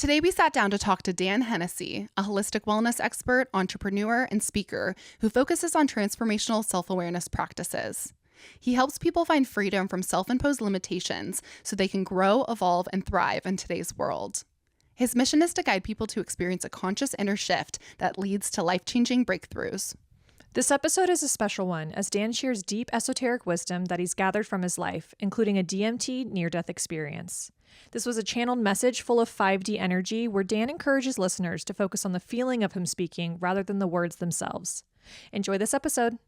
Today, we sat down to talk to Dan Hennessey, a holistic wellness expert, entrepreneur, and speaker who focuses on transformational self-awareness practices. He helps people find freedom from self-imposed limitations so they can grow, evolve, and thrive in today's world. His mission is to guide people to experience a conscious inner shift that leads to life-changing breakthroughs. This episode is a special one as Dan shares deep esoteric wisdom that he's gathered from his life, including a DMT near-death experience. This was a channeled message full of 5D energy where Dan encourages listeners to focus on the feeling of him speaking rather than the words themselves. Enjoy this episode.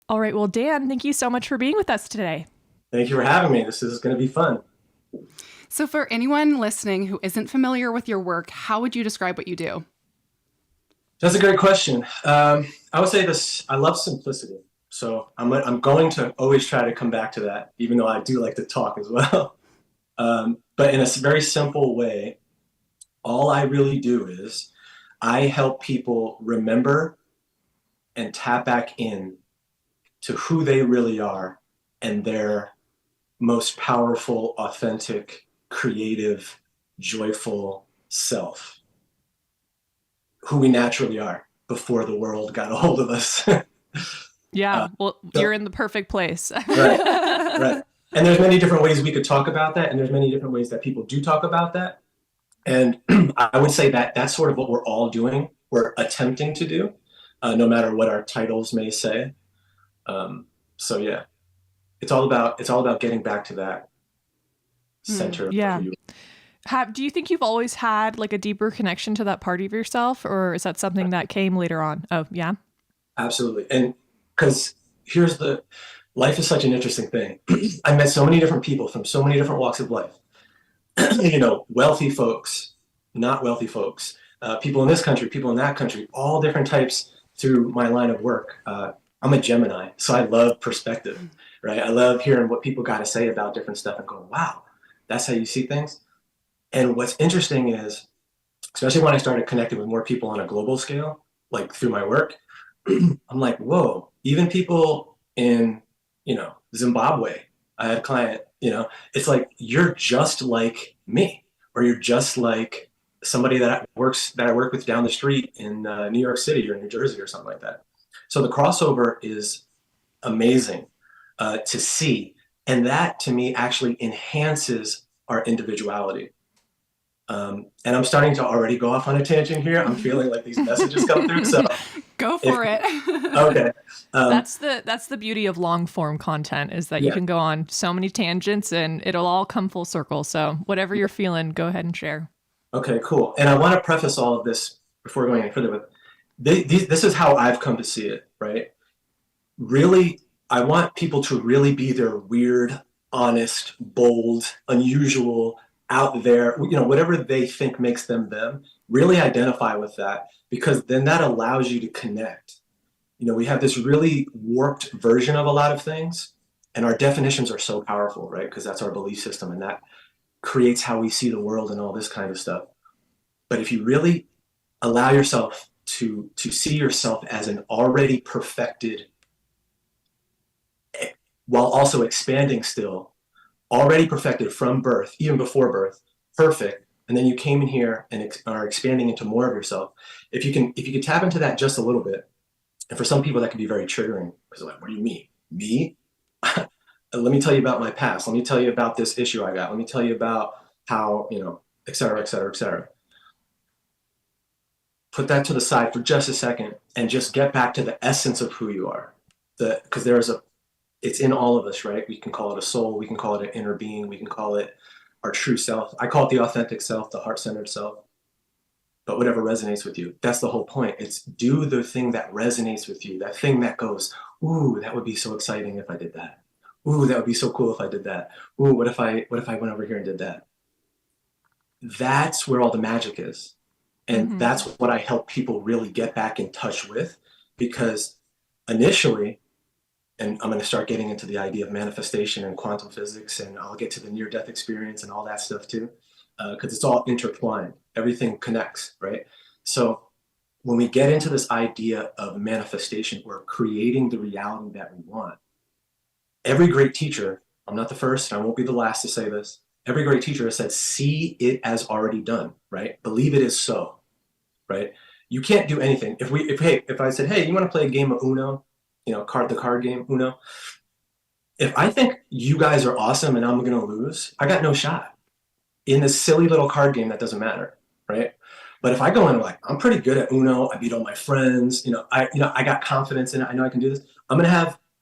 All right, well, Dan, thank you so much for being with us today. Thank you for having me. This is going to be fun. So for anyone listening who isn't familiar with your work, how would you describe what you do? That's a great question. I would say this, I love simplicity. So I'm going to always try to come back to that, even though I do like to talk as well. But in a very simple way, all I really do is I help people remember and tap back in to who they really are and their most powerful, authentic, creative, joyful self, who we naturally are before the world got a hold of us. Yeah, you're in the perfect place. Right. And there's many different ways we could talk about that, and there's many different ways that people do talk about that. And I would say that that's sort of what we're all doing, we're attempting to do, no matter what our titles may say. So yeah, it's all about getting back to that center. Yeah. Of who you Do you think you've always had like a deeper connection to that part of yourself, or is that something that came later on? Oh, yeah. Absolutely. And because life is such an interesting thing. I met so many different people from so many different walks of life. Wealthy folks, not wealthy folks, people in this country, people in that country, all different types through my line of work. I'm a Gemini, so I love perspective, right? I love hearing what people got to say about different stuff and going, wow, that's how you see things. And what's interesting is, especially when I started connecting with more people on a global scale, like through my work, I'm like, whoa, even people in, Zimbabwe, I had a client, it's like, you're just like me, or you're just like somebody that I work with down the street in New York City or New Jersey or something like that. So the crossover is amazing to see. And that to me actually enhances our individuality. And I'm starting to already go off on a tangent here. I'm feeling like these messages come through. So Go for it. Okay. That's the beauty of long form content is that you can go on so many tangents and it'll all come full circle. So whatever you're feeling, go ahead and share. Okay, cool. And I want to preface all of this before going any further with this is how I've come to see it, right? Really, I want people to really be their weird, honest, bold, unusual, out there, whatever they think makes them, really identify with that, because then that allows you to connect. We have this really warped version of a lot of things, and our definitions are so powerful, right? Because that's our belief system, and that creates how we see the world and all this kind of stuff. But if you really allow yourself to see yourself as an already perfected, while also expanding still, already perfected from birth, even before birth, perfect, and then you came in here and are expanding into more of yourself. If you can tap into that just a little bit, and for some people that can be very triggering, because like, what do you mean? Me? Let me tell you about my past. Let me tell you about this issue I got. Let me tell you about how, et cetera, et cetera, et cetera. Put that to the side for just a second and just get back to the essence of who you are. Because it's in all of us, right? We can call it a soul. We can call it an inner being. We can call it our true self. I call it the authentic self, the heart-centered self. But whatever resonates with you, that's the whole point. It's do the thing that resonates with you, that thing that goes, ooh, that would be so exciting if I did that. Ooh, that would be so cool if I did that. Ooh, what if I went over here and did that? That's where all the magic is. And that's what I help people really get back in touch with, because initially, and I'm going to start getting into the idea of manifestation and quantum physics, and I'll get to the near-death experience and all that stuff too, because it's all intertwined. Everything connects, right? So when we get into this idea of manifestation, we're creating the reality that we want. Every great teacher, I'm not the first, and I won't be the last to say this. Every great teacher has said, see it as already done, right? Believe it is so, right? You can't do anything. If I said, hey, you want to play a game of Uno, the card game Uno? If I think you guys are awesome and I'm going to lose, I got no shot in this silly little card game that doesn't matter, right? But if I go in and like, I'm pretty good at Uno, I beat all my friends, I got confidence in it, I know I can do this. I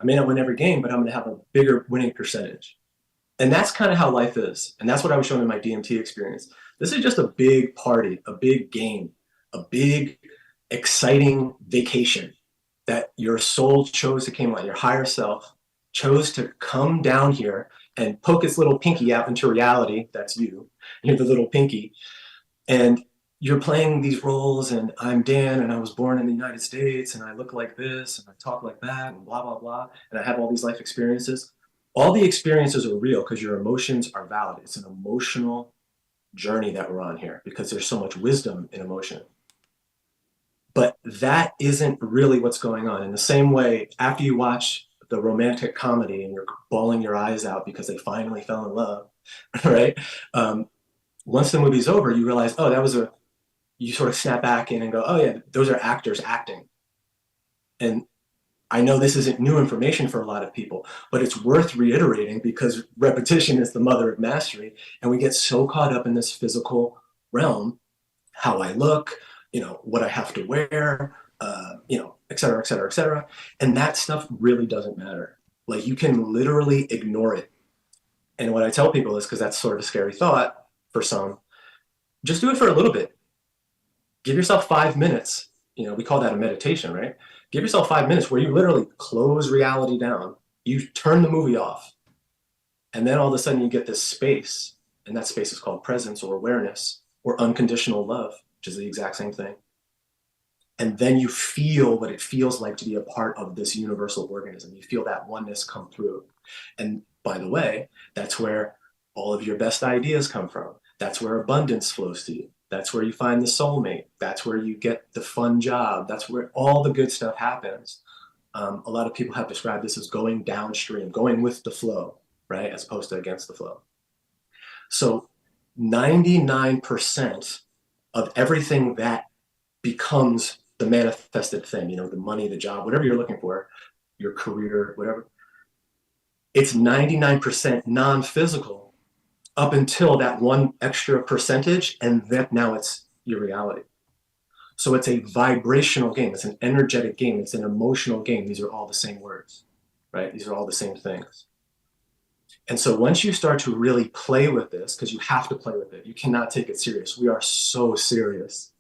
may not win every game, but I'm going to have a bigger winning percentage. And that's kind of how life is. And that's what I was showing in my DMT experience. This is just a big party, a big game, a big, exciting vacation that your soul chose to come on, your higher self chose to come down here and poke its little pinky out into reality. That's you. You're the little pinky. And you're playing these roles, and I'm Dan, and I was born in the United States, and I look like this, and I talk like that, and blah, blah, blah. And I have all these life experiences. All the experiences are real because your emotions are valid. It's an emotional journey that we're on here because there's so much wisdom in emotion. But that isn't really what's going on. In the same way, after you watch the romantic comedy and you're bawling your eyes out because they finally fell in love, right? Once the movie's over, you realize, you sort of snap back in and go, oh yeah, those are actors acting. And I know this isn't new information for a lot of people, but it's worth reiterating because repetition is the mother of mastery. And we get so caught up in this physical realm, how I look, what I have to wear, et cetera, et cetera, et cetera. And that stuff really doesn't matter. Like you can literally ignore it. And what I tell people is, because that's sort of a scary thought for some, just do it for a little bit. Give yourself 5 minutes. We call that a meditation, right? Give yourself 5 minutes where you literally close reality down. You turn the movie off. And then all of a sudden you get this space. And that space is called presence or awareness or unconditional love, which is the exact same thing. And then you feel what it feels like to be a part of this universal organism. You feel that oneness come through. And by the way, that's where all of your best ideas come from. That's where abundance flows to you. That's where you find the soulmate. That's where you get the fun job. That's where all the good stuff happens. A lot of people have described this as going downstream, going with the flow, right? As opposed to against the flow. So 99% of everything that becomes the manifested thing, the money, the job, whatever you're looking for, your career, whatever, it's 99% non-physical up until that one extra percentage, and that now it's your reality. So it's a vibrational game. It's an energetic game. It's an emotional game. These are all the same words, right? These are all the same things. And so once you start to really play with this, because you have to play with it, you cannot take it serious. We are so serious.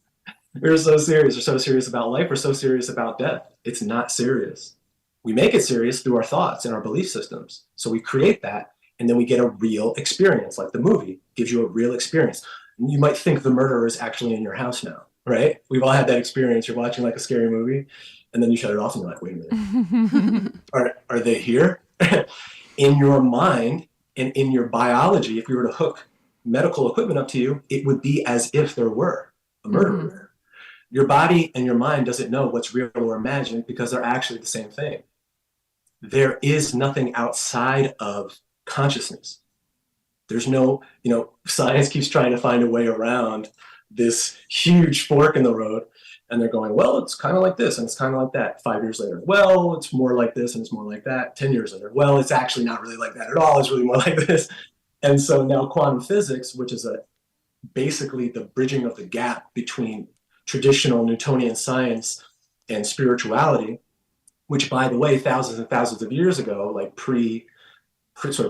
We're so serious. We're so serious about life. We're so serious about death. It's not serious. We make it serious through our thoughts and our belief systems. So we create that, and then we get a real experience, like the movie gives you a real experience. You might think the murderer is actually in your house now, right? We've all had that experience. You're watching like a scary movie, and then you shut it off and you're like, wait a minute. Are they here? In your mind and in your biology, if we were to hook medical equipment up to you, it would be as if there were a murderer there. Your body and your mind doesn't know what's real or imagined because they're actually the same thing. There is nothing outside of consciousness. There's no, science keeps trying to find a way around this huge fork in the road. And they're going, well, it's kind of like this and it's kind of like that. 5 years later, well, it's more like this and it's more like that. 10 years later, well, it's actually not really like that at all. It's really more like this. And so now quantum physics, which is basically the bridging of the gap between traditional Newtonian science and spirituality, which, by the way, thousands and thousands of years ago, like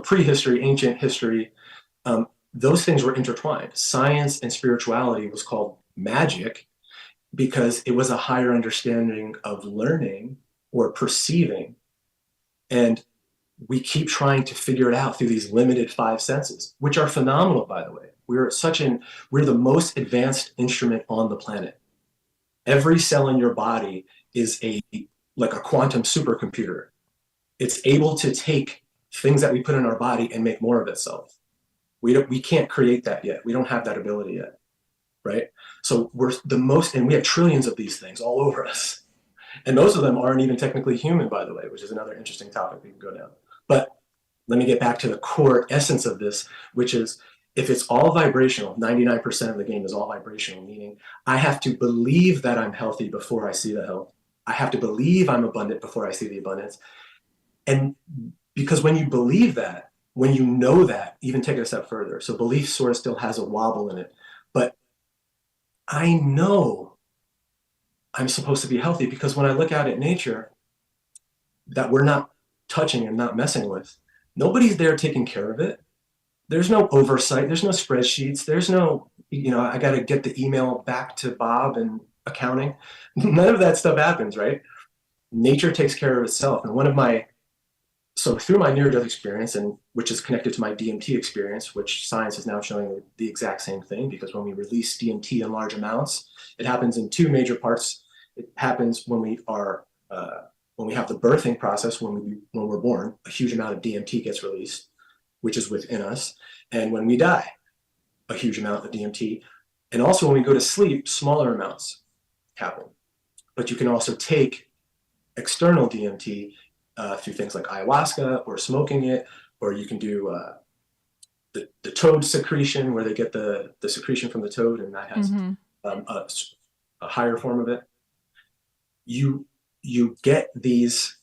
prehistory, ancient history, those things were intertwined. Science and spirituality was called magic because it was a higher understanding of learning or perceiving. And we keep trying to figure it out through these limited 5 senses, which are phenomenal, by the way. We're the most advanced instrument on the planet. Every cell in your body is like a quantum supercomputer. It's able to take things that we put in our body and make more of itself. We can't create that yet. We don't have that ability yet, right? So we're the most, and we have trillions of these things all over us. And most of them aren't even technically human, by the way, which is another interesting topic we can go down. But let me get back to the core essence of this, which is if it's all vibrational, 99% of the game is all vibrational, meaning I have to believe that I'm healthy before I see the health. I have to believe I'm abundant before I see the abundance. And because when you believe that, when you know that, even take it a step further. So belief sort of still has a wobble in it, but I know I'm supposed to be healthy because when I look out at nature that we're not touching and not messing with, nobody's there taking care of it. There's no oversight. There's no spreadsheets. There's no, I got to get the email back to Bob and accounting. None of that stuff happens, right? Nature takes care of itself. And so through my near-death experience, and which is connected to my DMT experience, which science is now showing the exact same thing, because when we release DMT in large amounts, it happens in two major parts. It happens when we have the birthing process, when we're born, a huge amount of DMT gets released, which is within us. And when we die, a huge amount of DMT. And also when we go to sleep, smaller amounts happen. But you can also take external DMT through things like ayahuasca or smoking it, or you can do the toad secretion, where they get the secretion from the toad, and that has a higher form of it. You get these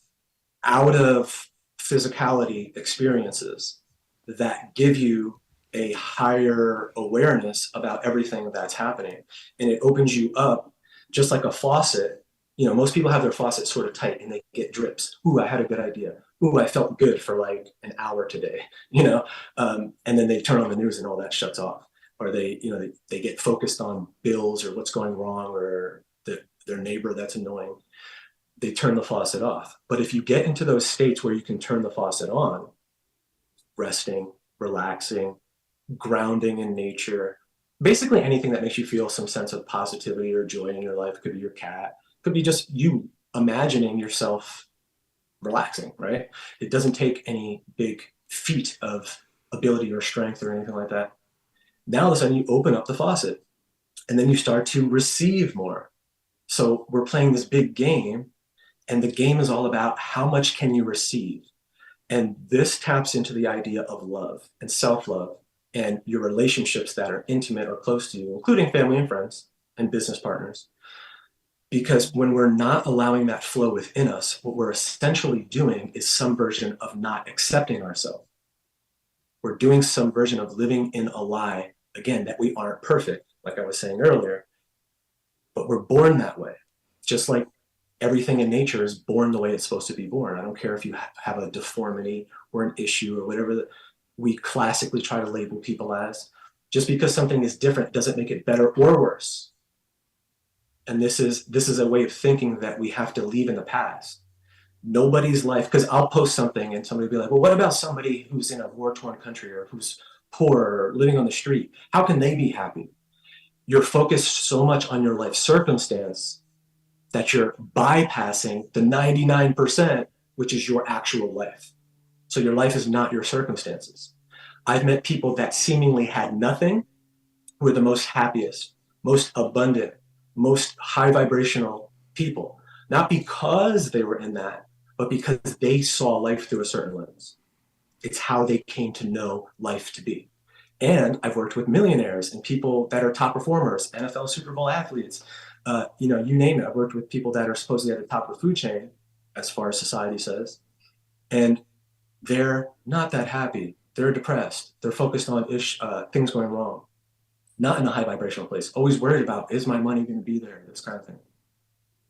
out of physicality experiences that give you a higher awareness about everything that's happening. And it opens you up just like a faucet. Most people have their faucet sort of tight and they get drips. Ooh, I had a good idea. Ooh, I felt good for like an hour today, and then they turn on the news and all that shuts off. Or they get focused on bills or what's going wrong, or their neighbor that's annoying. They turn the faucet off. But if you get into those states where you can turn the faucet on, resting, relaxing, grounding in nature, basically anything that makes you feel some sense of positivity or joy in your life. It could be your cat, could be just you imagining yourself relaxing, right? It doesn't take any big feat of ability or strength or anything like that. Now all of a sudden you open up the faucet and then you start to receive more. So we're playing this big game, and the game is all about how much can you receive. And this taps into the idea of love and self-love and your relationships that are intimate or close to you, including family and friends and business partners. Because when we're not allowing that flow within us, what we're essentially doing is some version of not accepting ourselves. We're doing some version of living in a lie, again, that we aren't perfect, like I was saying earlier, but we're born that way. Just like everything in nature is born the way it's supposed to be born. I don't care if you have a deformity or an issue or whatever we classically try to label people as. Just because something is different doesn't make it better or worse. And this is a way of thinking that we have to leave in the past. Nobody's life, because I'll post something and somebody will be like, well, what about somebody who's in a war-torn country or who's poor or living on the street? How can they be happy? You're focused so much on your life circumstance that you're bypassing the 99%, which is your actual life. So your life is not your circumstances. I've met people that seemingly had nothing, who are the most happiest, most abundant, most high vibrational people, not because they were in that, but because they saw life through a certain lens. It's how they came to know life to be. And I've worked with millionaires and people that are top performers, NFL Super Bowl athletes, you name it. I've worked with people that are supposedly at the top of the food chain, as far as society says, and they're not that happy. They're depressed. They're focused on things going wrong. Not in a high vibrational place. Always worried about, is my money going to be there? This kind of thing.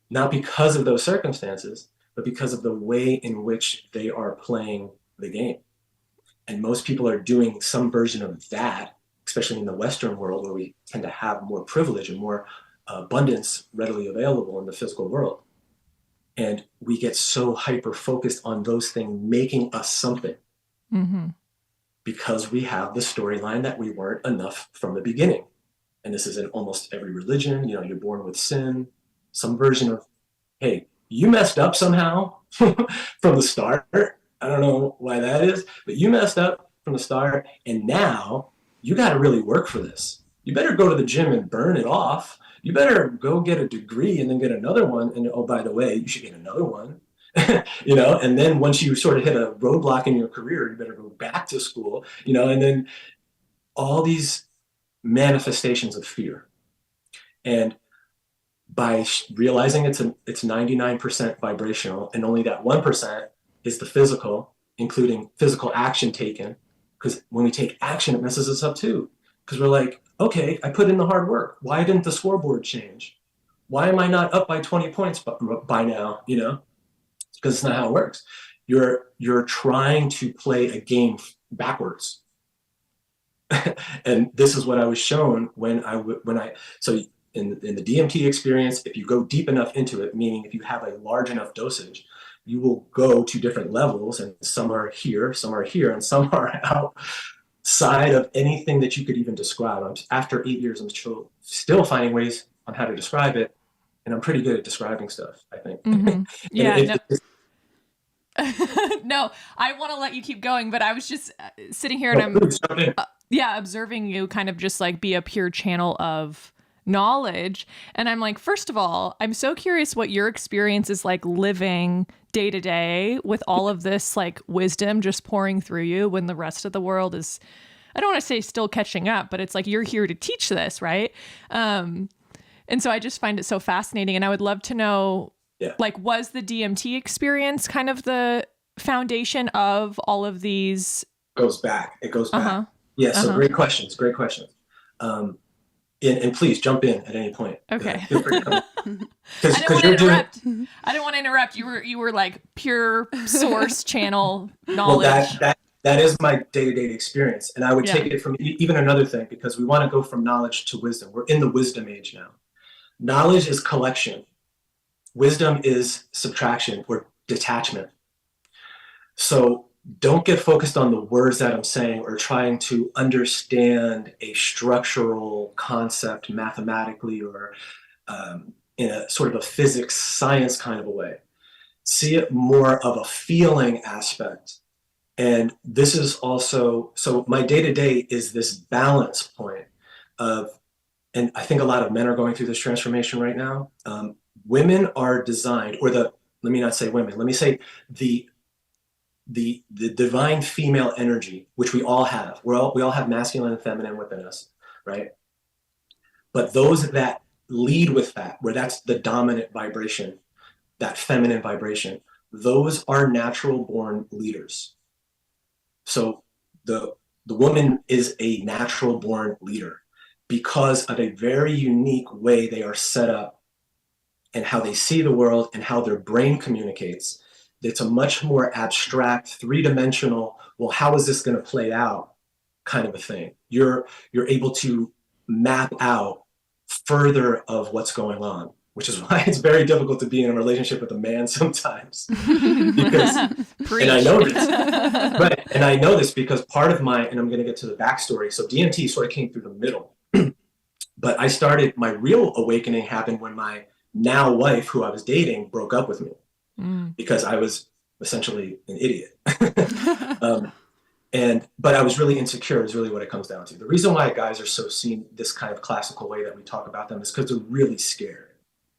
Not because of those circumstances, but because of the way in which they are playing the game. And most people are doing some version of that, especially in the Western world, where we tend to have more privilege and more abundance readily available in the physical world. And we get so hyper focused on those things making us something. Mm-hmm. Because we have the storyline that we weren't enough from the beginning. And this is in almost every religion. You're born with sin, some version of, hey, you messed up somehow from the start. I don't know why that is, but you messed up from the start, and now you got to really work for this. You better go to the gym and burn it off. You better go get a degree and then get another one. And oh, by the way, you should get another one. And then once you sort of hit a roadblock in your career, you better go back to school, and then all these manifestations of fear. And by realizing it's 99% vibrational and only that 1% is the physical, including physical action taken, because when we take action, it messes us up too. Because we're like, okay, I put in the hard work. Why didn't the scoreboard change? Why am I not up by 20 points by now? Because it's not how it works. You're trying to play a game backwards. And this is what I was shown so in the DMT experience, if you go deep enough into it, meaning if you have a large enough dosage, you will go to different levels, and some are here, and some are outside of anything that you could even describe. After 8 years, I'm still finding ways on how to describe it, and I'm pretty good at describing stuff, I think. Mm-hmm. Yeah. No, I want to let you keep going, but I was just sitting here and I'm observing you kind of just like be a pure channel of knowledge. And I'm like, first of all, I'm so curious what your experience is like living day to day with all of this like wisdom just pouring through you when the rest of the world is, I don't want to say still catching up, but it's like you're here to teach this, right? And so I just find it so fascinating. And I would love to know, like, was the DMT experience kind of the foundation of all of these? It goes back. Yeah, so great questions. And please jump in at any point. Okay. Feel free to come in. I didn't want to interrupt. You were like pure source channel knowledge. Well, that is my day-to-day experience. And I would take it from even another thing, because we want to go from knowledge to wisdom. We're in the wisdom age now. Knowledge is collection. Wisdom is subtraction or detachment. So don't get focused on the words that I'm saying or trying to understand a structural concept mathematically or in a sort of a physics science kind of a way. See it more of a feeling aspect. And this is also, so my day-to-day is this balance point of, and I think a lot of men are going through this transformation right now. Women are designed, let me not say women, let me say the divine female energy, which we all have. We all have masculine and feminine within us, right? But those that lead with that, where that's the dominant vibration, that feminine vibration, those are natural born leaders. So the woman is a natural born leader because of a very unique way they are set up and how they see the world and how their brain communicates. It's a much more abstract, three-dimensional, well, how is this going to play out kind of a thing. You're able to map out further of what's going on, which is why it's very difficult to be in a relationship with a man sometimes. Because, and I know this, right? And I know this because part of and I'm going to get to the backstory. So DMT sort of came through the middle, but my real awakening happened when my now wife, who I was dating, broke up with me. Because I was essentially an idiot. But I was really insecure is really what it comes down to. The reason why guys are so seen this kind of classical way that we talk about them is because they're really scared.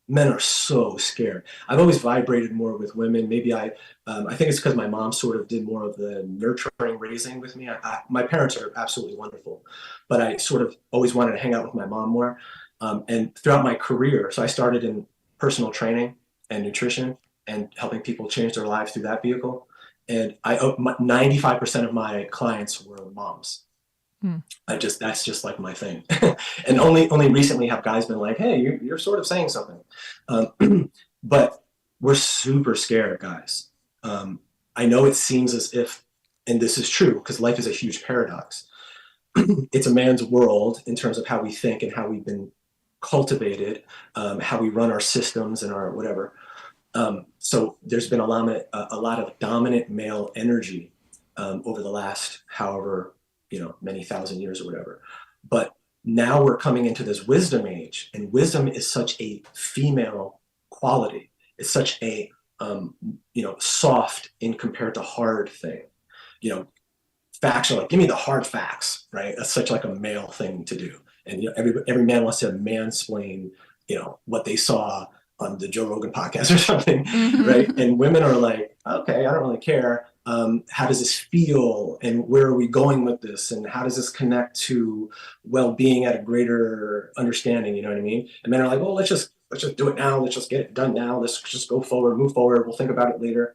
Men are so scared. I've always vibrated more with women. Maybe I think it's because my mom sort of did more of the nurturing raising with me. My parents are absolutely wonderful, but I sort of always wanted to hang out with my mom more. And throughout my career, so I started in personal training and nutrition and helping people change their lives through that vehicle. And 95% of my clients were moms. That's just like my thing. And only recently have guys been like, hey, you're sort of saying something. But we're super scared, guys. I know it seems as if, and this is true because life is a huge paradox. It's a man's world in terms of how we think and how we've been cultivated, how we run our systems and our whatever. So there's been a lot of dominant male energy over the last however, many thousand years or whatever. But now we're coming into this wisdom age, and wisdom is such a female quality. It's such a soft in compared to hard thing. Facts are like, give me the hard facts, right? That's such like a male thing to do. And every man wants to mansplain, what they saw on the Joe Rogan podcast or something, Mhm. right? And women are like, okay, I don't really care. How does this feel? And where are we going with this? And how does this connect to well-being at a greater understanding? You know what I mean? And men are like, well, let's just do it now. Let's just get it done now. Let's just go forward, move forward. We'll think about it later.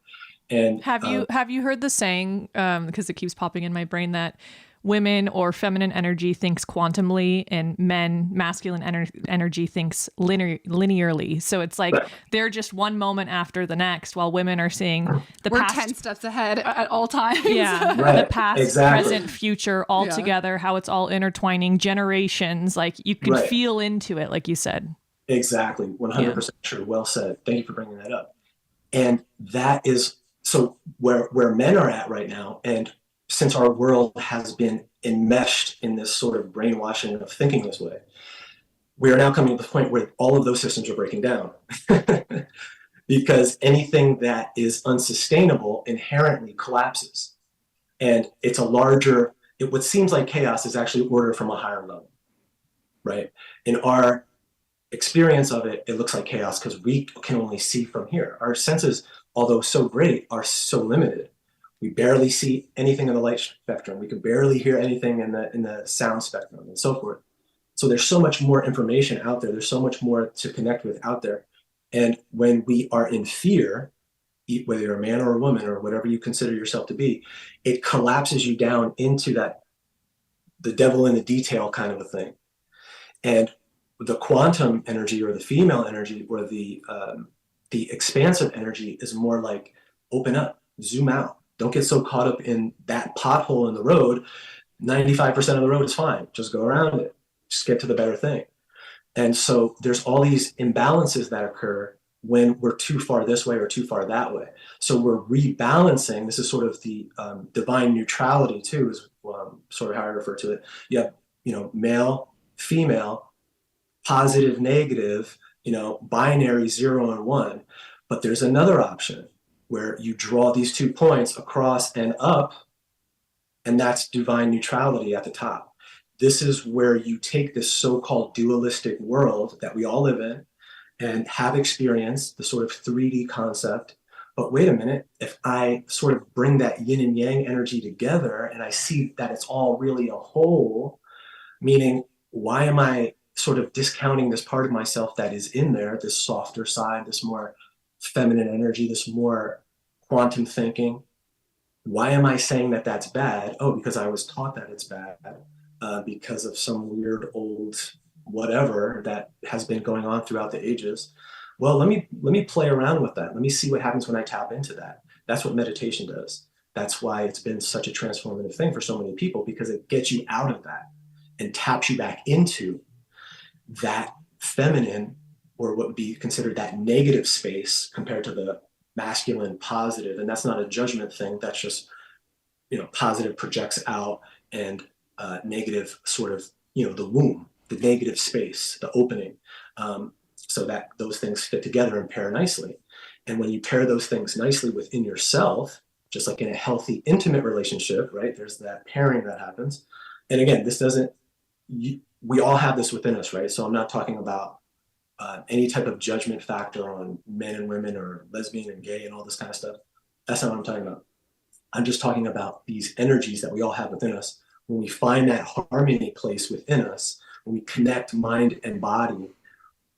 And Have you heard the saying, because it keeps popping in my brain, that women or feminine energy thinks quantumly and men masculine energy thinks linearly. So it's like Right. they're just one moment after the next, while women are seeing the We're past. 10 steps ahead at all times. Yeah, Right, the past, exactly. present, future, all Yeah. together, how it's all intertwining generations. Like you can Right. feel into it, like you said. Exactly. 100% true. Well said. Thank you for bringing that up. And that is so where men are at right now. And since our world has been enmeshed in this sort of brainwashing of thinking this way, we are now coming to the point where all of those systems are breaking down. Because anything that is unsustainable inherently collapses. And it's a larger, what seems like chaos is actually order from a higher level, right? In our experience of it, it looks like chaos because we can only see from here. Our senses, although so great, are so limited. We barely see anything in the light spectrum. We can barely hear anything in the sound spectrum and so forth. So there's so much more information out there. There's so much more to connect with out there. And when we are in fear, whether you're a man or a woman or whatever you consider yourself to be, it collapses you down into that, the devil in the detail kind of a thing. And the quantum energy or the female energy or the expansive energy is more like open up, zoom out. Don't get so caught up in that pothole in the road. 95% of the road is fine. Just go around it. Just get to the better thing. And so there's all these imbalances that occur when we're too far this way or too far that way. So we're rebalancing. This is sort of the divine neutrality too, is sort of how I refer to it. You have, male, female, positive, negative, binary 0 and 1. But there's another option where you draw these 2 points across and up, and that's divine neutrality at the top. This is where you take this so-called dualistic world that we all live in and have experienced, the sort of 3D concept. But wait a minute, if I sort of bring that yin and yang energy together and I see that it's all really a whole, meaning why am I sort of discounting this part of myself that is in there, this softer side, this more feminine energy, this more quantum thinking? Why am I saying that that's bad? Oh, because I was taught that it's bad because of some weird old whatever that has been going on throughout the ages. Well, let me play around with that. Let me see what happens when I tap into that. That's what meditation does. That's why it's been such a transformative thing for so many people, because it gets you out of that and taps you back into that feminine, or what would be considered that negative space compared to the masculine positive. And that's not a judgment thing. That's just, positive projects out, and negative sort of, the womb, the negative space, the opening, so that those things fit together and pair nicely. And when you pair those things nicely within yourself, just like in a healthy, intimate relationship, right? There's that pairing that happens. And again, this doesn't, we all have this within us, right? So I'm not talking about any type of judgment factor on men and women or lesbian and gay and all this kind of stuff. That's not what I'm talking about. I'm just talking about these energies that we all have within us. When we find that harmony place within us, when we connect mind and body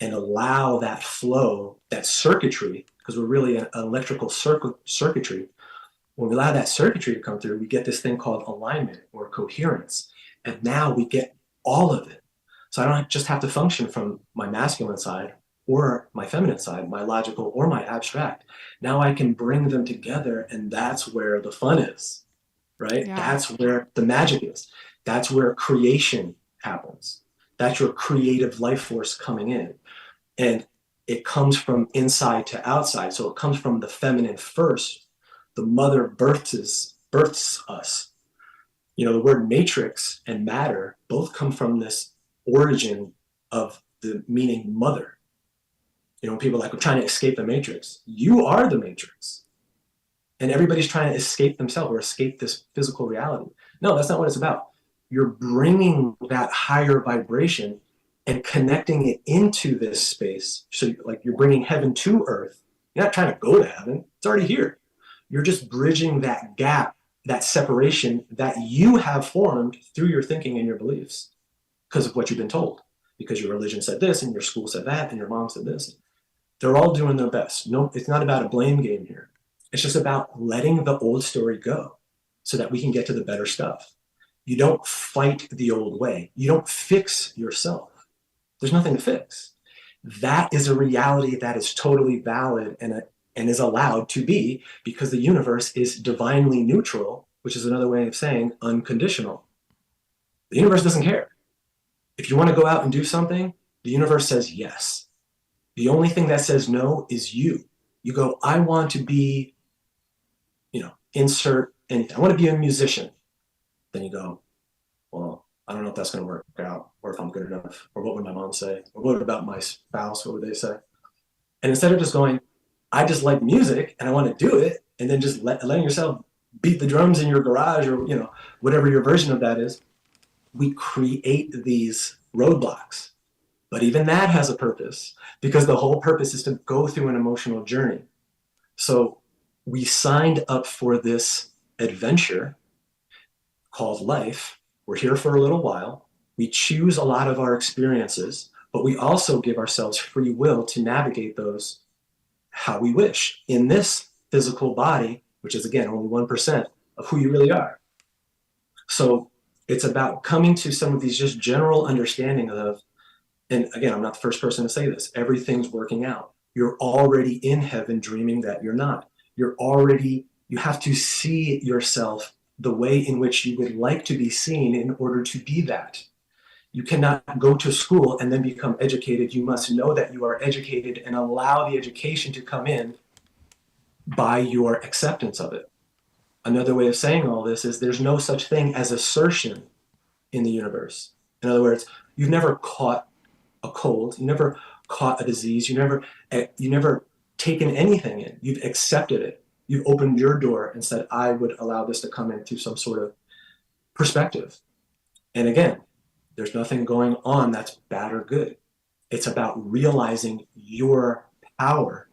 and allow that flow, that circuitry, because we're really an electrical circuitry. When we allow that circuitry to come through, we get this thing called alignment or coherence. And now we get all of it. So I don't just have to function from my masculine side or my feminine side, my logical or my abstract. Now I can bring them together, and that's where the fun is, right? Yeah. That's where the magic is. That's where creation happens. That's your creative life force coming in. And it comes from inside to outside. So it comes from the feminine first. The mother births us. The word matrix and matter both come from this origin of the meaning mother. People are like, we're trying to escape the matrix. You are the matrix. And everybody's trying to escape themselves or escape this physical reality. No, that's not what it's about. You're bringing that higher vibration and connecting it into this space. So like you're bringing heaven to earth. You're not trying to go to heaven. It's already here. You're just bridging that gap, that separation that you have formed through your thinking and your beliefs because of what you've been told, because your religion said this and your school said that and your mom said this. They're all doing their best. No, it's not about a blame game here. It's just about letting the old story go so that we can get to the better stuff. You don't fight the old way. You don't fix yourself. There's nothing to fix. That is a reality that is totally valid and is allowed to be, because the universe is divinely neutral, which is another way of saying unconditional. The universe doesn't care. If you want to go out and do something, the universe says yes. The only thing that says no is you. You go, I want to be, insert anything. I want to be a musician. Then you go, well, I don't know if that's going to work out, or if I'm good enough, or what would my mom say, or what about my spouse, what would they say? And instead of just going, I just like music and I want to do it, and then just letting yourself beat the drums in your garage, or whatever your version of that is, we create these roadblocks. But even that has a purpose, because the whole purpose is to go through an emotional journey. So we signed up for this adventure called life. We're here for a little while. We choose a lot of our experiences, but we also give ourselves free will to navigate those how we wish in this physical body, which is, again, only 1% of who you really are. So it's about coming to some of these just general understanding of, and again, I'm not the first person to say this, everything's working out. You're already in heaven dreaming that you're not. You have to see yourself the way in which you would like to be seen in order to be that. You cannot go to school and then become educated. You must know that you are educated and allow the education to come in by your acceptance of it. Another way of saying all this is there's no such thing as assertion in the universe. In other words, you've never caught a cold, you never caught a disease, you never taken anything in. You've accepted it. You've opened your door and said, I would allow this to come in through some sort of perspective. And again, there's nothing going on that's bad or good. It's about realizing your power.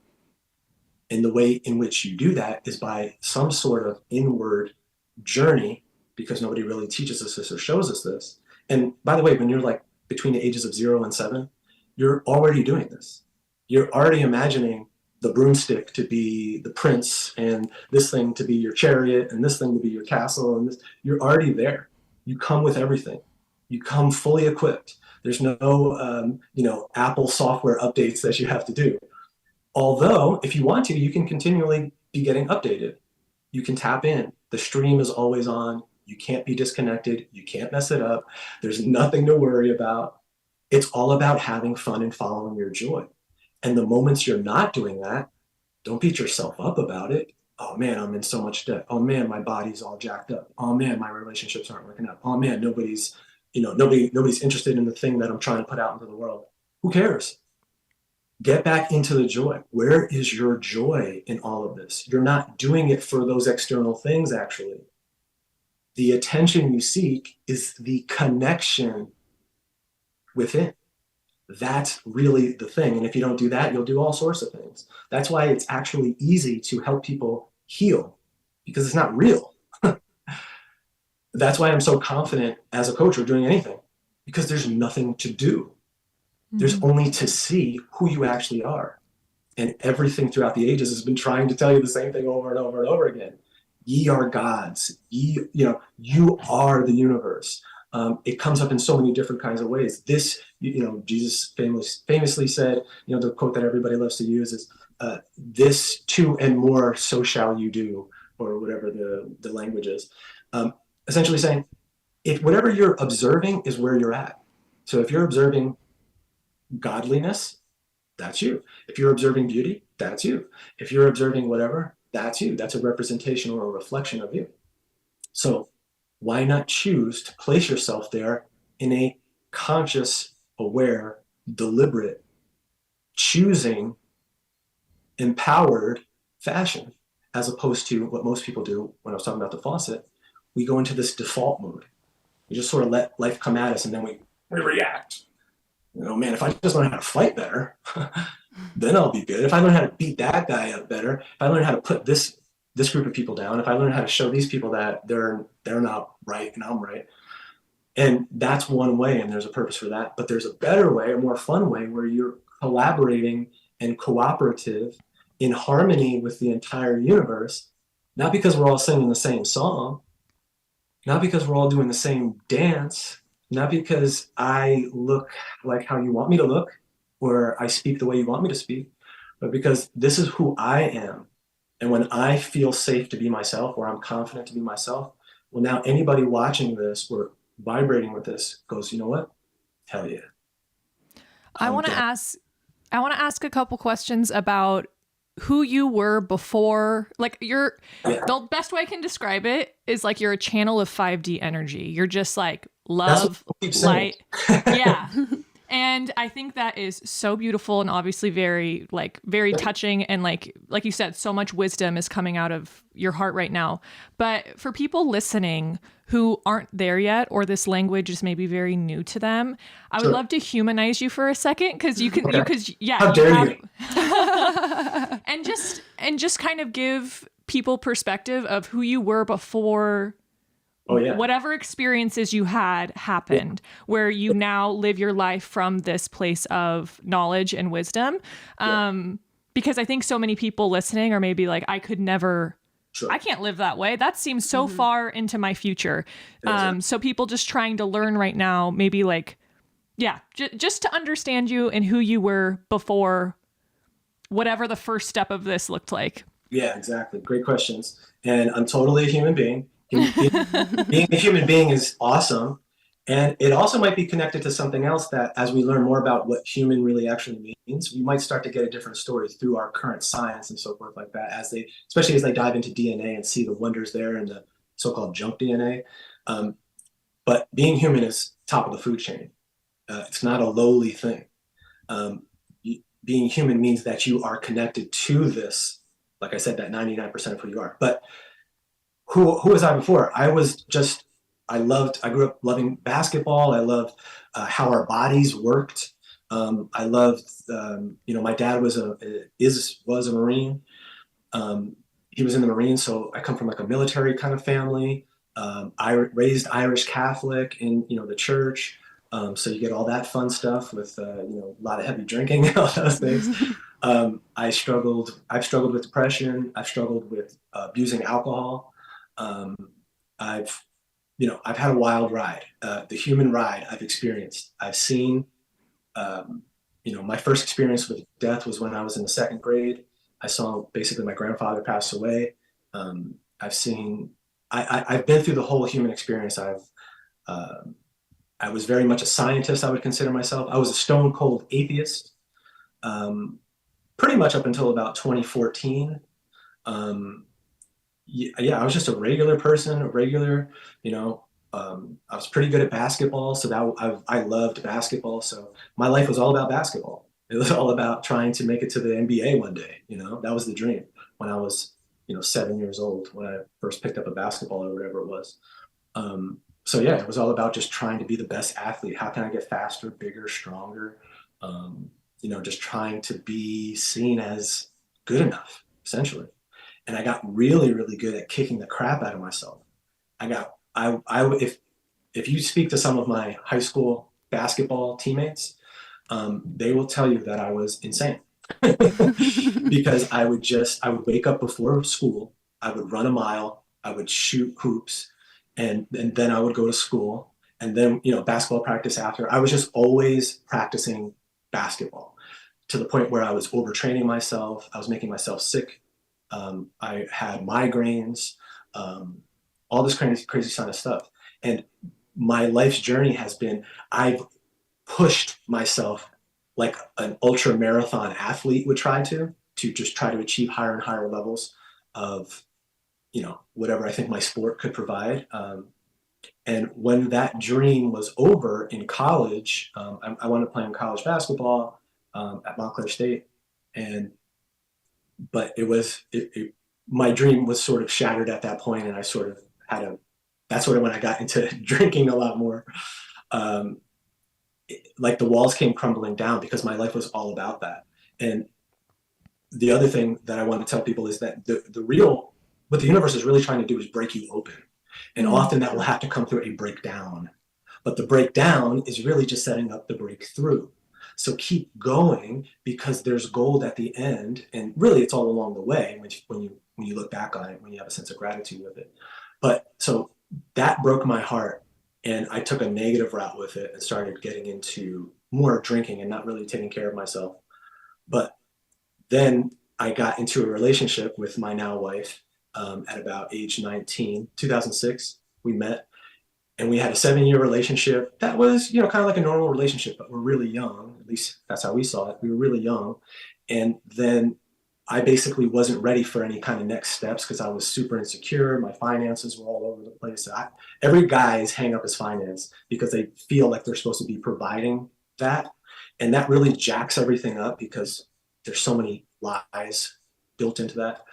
And the way in which you do that is by some sort of inward journey, because nobody really teaches us this or shows us this. And by the way, when you're like between the ages of 0 and 7, you're already doing this. You're already imagining the broomstick to be the prince, and this thing to be your chariot, and this thing to be your castle, and this. You're already there. You come with everything. You come fully equipped. There's no, Apple software updates that you have to do. Although, if you want to, you can continually be getting updated. You can tap in. The stream is always on. You can't be disconnected. You can't mess it up. There's nothing to worry about. It's all about having fun and following your joy. And the moments you're not doing that, don't beat yourself up about it. Oh man, I'm in so much debt. Oh man, my body's all jacked up. Oh man, my relationships aren't working out. Oh man, nobody's interested in the thing that I'm trying to put out into the world. Who cares? Get back into the joy. Where is your joy in all of this? You're not doing it for those external things, actually. The attention you seek is the connection within. That's really the thing. And if you don't do that, you'll do all sorts of things. That's why it's actually easy to help people heal, because it's not real. That's why I'm so confident as a coach or doing anything, because there's nothing to do. There's only to see who you actually are. And everything throughout the ages has been trying to tell you the same thing over and over and over again. Ye are gods. You are the universe. It comes up in so many different kinds of ways. This, Jesus famously said, the quote that everybody loves to use is, this too and more, so shall you do, or whatever the language is. Essentially saying, if whatever you're observing is where you're at. So if you're observing godliness, that's you. If you're observing beauty, that's you. If you're observing whatever, that's you. That's a representation or a reflection of you. So why not choose to place yourself there in a conscious, aware, deliberate, choosing, empowered fashion, as opposed to what most people do when I was talking about the faucet. We go into this default mode. We just sort of let life come at us, and then we react. Man, if I just learn how to fight better, then I'll be good. If I learn how to beat that guy up better, if I learn how to put this group of people down, if I learn how to show these people that they're not right and I'm right. And that's one way, and there's a purpose for that. But there's a better way, a more fun way, where you're collaborating and cooperative in harmony with the entire universe, not because we're all singing the same song, not because we're all doing the same dance, not because I look like how you want me to look, or I speak the way you want me to speak, but because this is who I am. And when I feel safe to be myself, or I'm confident to be myself, well, now anybody watching this or vibrating with this goes, you know what? Hell yeah. I want to ask a couple questions about who you were before. Like the best way I can describe it is like you're a channel of 5D energy. You're just like love, light. Yeah. And I think that is so beautiful and obviously very touching. And like you said, so much wisdom is coming out of your heart right now. But for people listening who aren't there yet, or this language is maybe very new to them, I would love to humanize you for a second. Cause you can, How dare you? and just kind of give people perspective of who you were before whatever experiences you had happened, where you now live your life from this place of knowledge and wisdom. Because I think so many people listening are maybe like, I could never, I can't live that way. That seems so far into my future. So people just trying to learn right now, maybe like, just to understand you and who you were before whatever the first step of this looked like. Yeah, exactly. Great questions. And I'm totally a human being. Being a human being is awesome. And it also might be connected to something else that as we learn more about what human really actually means, we might start to get a different story through our current science and so forth like that, especially as they dive into DNA and see the wonders there and the so-called junk DNA. But being human is top of the food chain. It's not a lowly thing. Being human means that you are connected to this, like I said, that 99% of who you are. But who was I before? I grew up loving basketball. I loved how our bodies worked. I loved, my dad was a Marine. He was in the Marines, so I come from like a military kind of family. I raised Irish Catholic in, the church. So you get all that fun stuff with, a lot of heavy drinking and all those things. I've struggled with depression. I've struggled with abusing alcohol. I've had a wild ride, the human ride I've experienced. I've seen, my first experience with death was when I was in the second grade. I saw basically my grandfather pass away. I've been through the whole human experience. I was very much a scientist, I would consider myself. I was a stone cold atheist, pretty much up until about 2014. I was just a regular person, I was pretty good at basketball. So I loved basketball. So my life was all about basketball. It was all about trying to make it to the NBA one day. That was the dream when I was, 7 years old, when I first picked up a basketball or whatever it was. It was all about just trying to be the best athlete. How can I get faster, bigger, stronger? Just trying to be seen as good enough, essentially. And I got really, really good at kicking the crap out of myself. If you speak to some of my high school basketball teammates, they will tell you that I was insane because I would wake up before school. I would run a mile. I would shoot hoops and then I would go to school and then, basketball practice after. I was just always practicing basketball to the point where I was overtraining myself. I was making myself sick. I had migraines, all this crazy kind of stuff. And my life's journey has been, I've pushed myself like an ultra marathon athlete would try to just try to achieve higher and higher levels of, whatever I think my sport could provide. And when that dream was over in college, I wanted to play in college basketball at Montclair State. But my dream was sort of shattered at that point, and I sort of that's sort of when I got into drinking a lot more. like the walls came crumbling down because my life was all about that. And the other thing that I want to tell people is that what the universe is really trying to do is break you open. And often that will have to come through a breakdown. But the breakdown is really just setting up the breakthrough. So keep going, because there's gold at the end. And really it's all along the way when you look back on it, when you have a sense of gratitude with it. But so that broke my heart. And I took a negative route with it and started getting into more drinking and not really taking care of myself. But then I got into a relationship with my now wife at about age 19, 2006. We met, and we had a 7-year relationship that was, kind of like a normal relationship, but we're really young. At least that's how we saw it. We were really young. And then I basically wasn't ready for any kind of next steps because I was super insecure. My finances were all over the place. Every guy's hang up his finance because they feel like they're supposed to be providing that. And that really jacks everything up because there's so many lies built into that.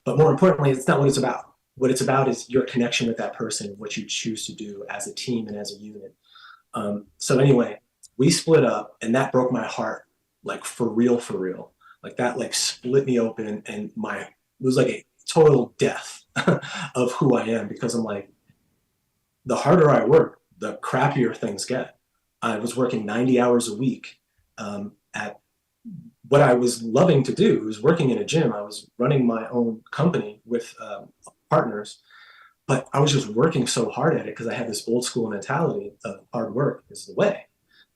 But more importantly, it's not what it's about. What it's about is your connection with that person, what you choose to do as a team and as a unit. So anyway, we split up, and that broke my heart, like for real. Like that, like split me open, and it was like a total death of who I am, because I'm like, the harder I work, the crappier things get. I was working 90 hours a week at what I was loving to do. Was working in a gym. I was running my own company with partners, but I was just working so hard at it because I had this old school mentality of hard work is the way.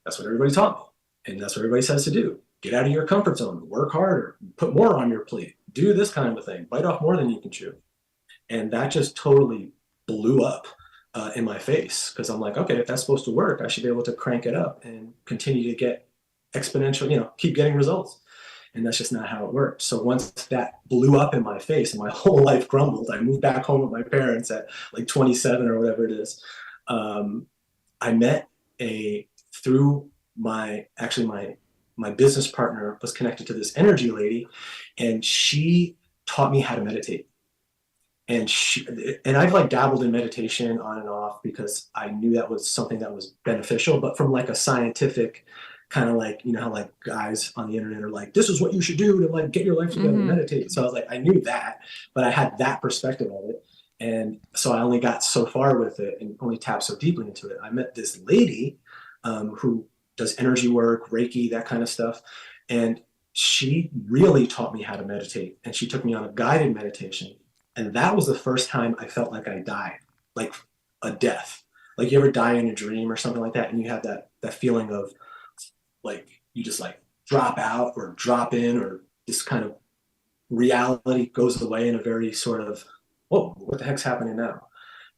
That's what everybody taught me. And that's what everybody says to do. Get out of your comfort zone, work harder, put more on your plate, do this kind of thing, bite off more than you can chew. And that just totally blew up in my face, because I'm like, okay, if that's supposed to work, I should be able to crank it up and continue to get exponential, keep getting results. And that's just not how it worked. So once that blew up in my face and my whole life crumbled, I moved back home with my parents at like 27 or whatever it is. I met through my business partner was connected to this energy lady, and she taught me how to meditate. And I've like dabbled in meditation on and off because I knew that was something that was beneficial, but from like a scientific kind of like, how like guys on the internet are like, this is what you should do to like get your life together, meditate. So I was like, I knew that, but I had that perspective of it. And so I only got so far with it and only tapped so deeply into it. I met this lady who does energy work, Reiki, that kind of stuff. And she really taught me how to meditate. And she took me on a guided meditation. And that was the first time I felt like I died, like a death. Like you ever die in a dream or something like that, and you have that feeling of like you just like drop out or drop in, or this kind of reality goes away in a very sort of, whoa, what the heck's happening now?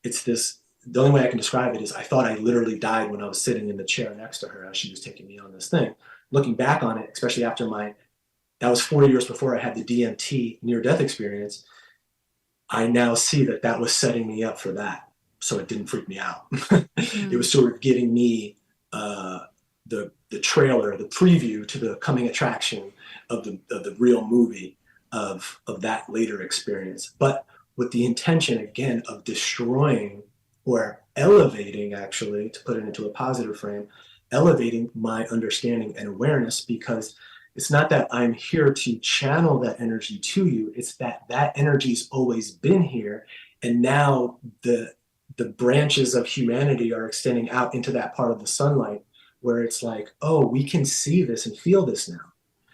The only way I can describe it is I thought I literally died when I was sitting in the chair next to her as she was taking me on this thing. Looking back on it, especially after that was 4 years before I had the DMT near-death experience, I now see that was setting me up for that. So it didn't freak me out. It was sort of giving me the trailer, the preview to the coming attraction of the real movie of that later experience. But with the intention, again, of destroying or elevating, actually, to put it into a positive frame, elevating my understanding and awareness, because it's not that I'm here to channel that energy to you. It's that energy's always been here. And now the branches of humanity are extending out into that part of the sunlight where it's like, oh, we can see this and feel this now.